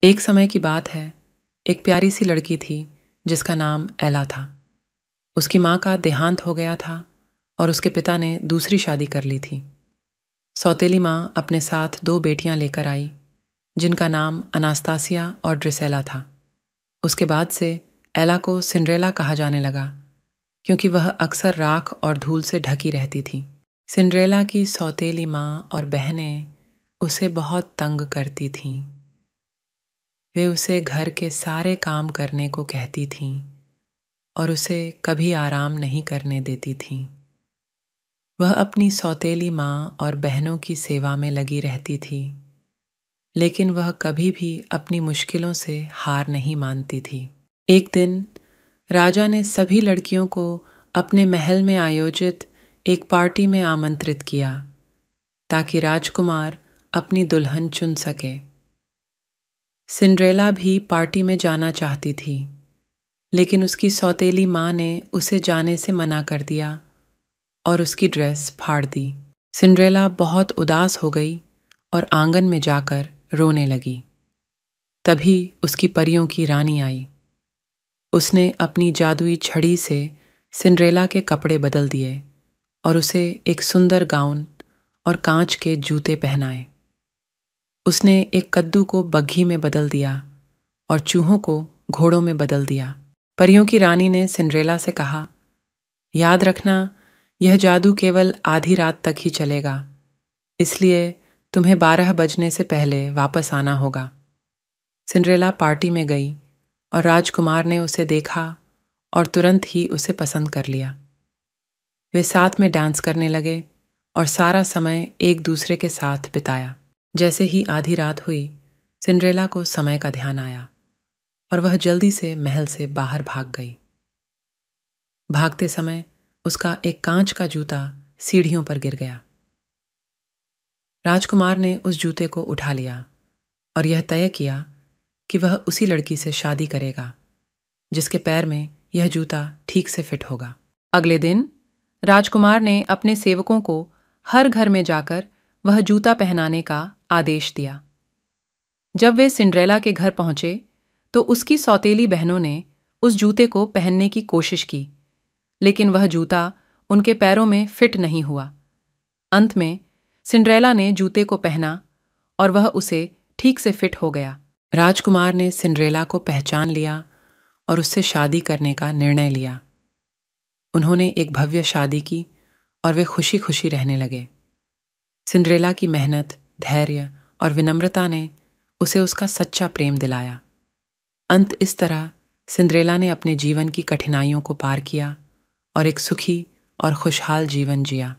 एक समय की बात है। एक प्यारी सी लड़की थी जिसका नाम एला था। उसकी माँ का देहांत हो गया था और उसके पिता ने दूसरी शादी कर ली थी। सौतेली माँ अपने साथ दो बेटियां लेकर आई जिनका नाम अनास्तासिया और ड्रिसेला था। उसके बाद से एला को सिंड्रेला कहा जाने लगा क्योंकि वह अक्सर राख और धूल से ढकी रहती थी। सिंड्रेला की सौतेली माँ और बहनें उसे बहुत तंग करती थीं। वे उसे घर के सारे काम करने को कहती थीं और उसे कभी आराम नहीं करने देती थीं। वह अपनी सौतेली माँ और बहनों की सेवा में लगी रहती थी, लेकिन वह कभी भी अपनी मुश्किलों से हार नहीं मानती थी। एक दिन राजा ने सभी लड़कियों को अपने महल में आयोजित एक पार्टी में आमंत्रित किया ताकि राजकुमार अपनी दुल्हन चुन सके। सिंड्रेला भी पार्टी में जाना चाहती थी, लेकिन उसकी सौतेली माँ ने उसे जाने से मना कर दिया और उसकी ड्रेस फाड़ दी। सिंड्रेला बहुत उदास हो गई और आंगन में जाकर रोने लगी। तभी उसकी परियों की रानी आई। उसने अपनी जादुई छड़ी से सिंड्रेला के कपड़े बदल दिए और उसे एक सुंदर गाउन और कांच के जूते पहनाए। उसने एक कद्दू को बग्घी में बदल दिया और चूहों को घोड़ों में बदल दिया। परियों की रानी ने सिंड्रेला से कहा, याद रखना, यह जादू केवल आधी रात तक ही चलेगा, इसलिए तुम्हें 12 बजने से पहले वापस आना होगा। सिंड्रेला पार्टी में गई और राजकुमार ने उसे देखा और तुरंत ही उसे पसंद कर लिया। वे साथ में डांस करने लगे और सारा समय एक दूसरे के साथ बिताया। जैसे ही आधी रात हुई, सिंड्रेला को समय का ध्यान आया और वह जल्दी से महल से बाहर भाग गई। भागते समय उसका एक कांच का जूता सीढ़ियों पर गिर गया। राजकुमार ने उस जूते को उठा लिया और यह तय किया कि वह उसी लड़की से शादी करेगा जिसके पैर में यह जूता ठीक से फिट होगा। अगले दिन राजकुमार ने अपने सेवकों को हर घर में जाकर वह जूता पहनाने का आदेश दिया। जब वे सिंड्रेला के घर पहुंचे तो उसकी सौतेली बहनों ने उस जूते को पहनने की कोशिश की, लेकिन वह जूता उनके पैरों में फिट नहीं हुआ। अंत में सिंड्रेला ने जूते को पहना और वह उसे ठीक से फिट हो गया। राजकुमार ने सिंड्रेला को पहचान लिया और उससे शादी करने का निर्णय लिया। उन्होंने एक भव्य शादी की और वे खुशी खुशी रहने लगे। सिंड्रेला की मेहनत, धैर्य और विनम्रता ने उसे उसका सच्चा प्रेम दिलाया। अंत इस तरह सिंड्रेला ने अपने जीवन की कठिनाइयों को पार किया और एक सुखी और खुशहाल जीवन जिया।